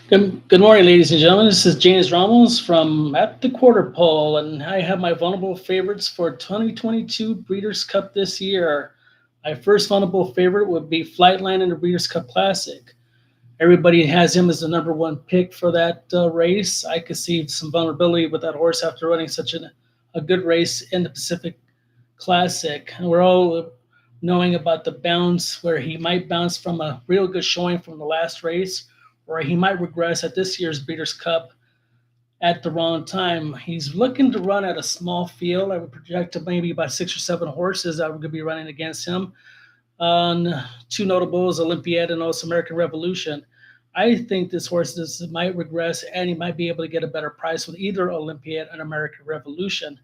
Good morning, ladies and gentlemen. This is James Ramos from At the Quarter Pole, and I have my vulnerable favorites for 2022 Breeders' Cup this year. My first vulnerable favorite would be Flightland in the Breeders' Cup Classic. Everybody has him as the number one pick for that race. I could see some vulnerability with that horse after running such a good race in the Pacific Classic. And we're all knowing about the bounce where he might bounce from a real good showing from the last race, or he might regress at this year's Breeders' Cup at the wrong time. He's looking to run at a small field. I would project to maybe about 6 or 7 horses that are going to be running against him on two notables, Olympiad and also American Revolution. I think this might regress and he might be able to get a better price with either Olympiad and American Revolution.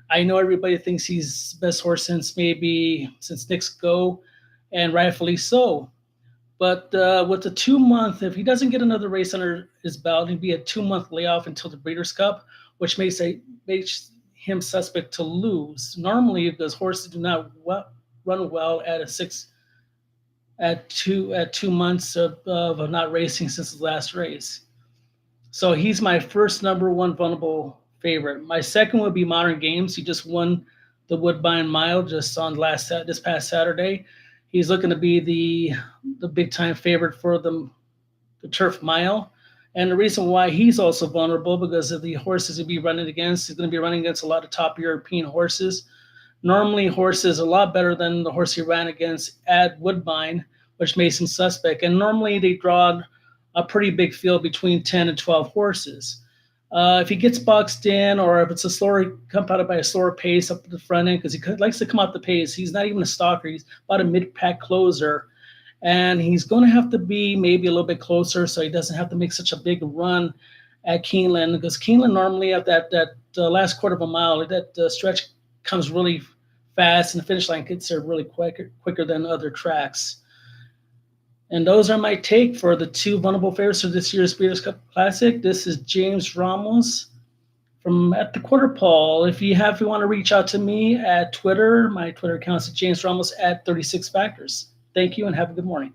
I know everybody thinks he's the best horse since Nick's Go, and rightfully so. But with the 2 month, if he doesn't get another race under his belt, he'd be a 2 month layoff until the Breeders' Cup, which makes him suspect to lose. Normally, those horses do not run well at a six at 2 months of not racing since the last race. So he's my first number one vulnerable favorite. My second would be Modern Games. He just won the Woodbine Mile just on this past Saturday. He's looking to be the big time favorite for the Turf Mile. And the reason why he's also vulnerable because of the horses he'll be running against. He's going to be running against a lot of top European horses. Normally, horses a lot better than the horse he ran against at Woodbine, which makes him suspect. And normally they draw a pretty big field between 10 and 12 horses. If he gets boxed in, or if it's a slower, come out by a slower pace up to the front end, because he likes to come out the pace. He's not even a stalker. He's about a mid-pack closer, and he's going to have to be maybe a little bit closer, so he doesn't have to make such a big run at Keeneland. Because Keeneland normally at that last quarter of a mile, that stretch comes really fast, and the finish line gets there really quicker than other tracks. And those are my take for the two vulnerable favorites for this year's Breeders' Cup Classic. This is James Ramos from At the Quarter Pole. If you want to reach out to me at Twitter, my Twitter account is James Ramos at 36 Factors. Thank you and have a good morning.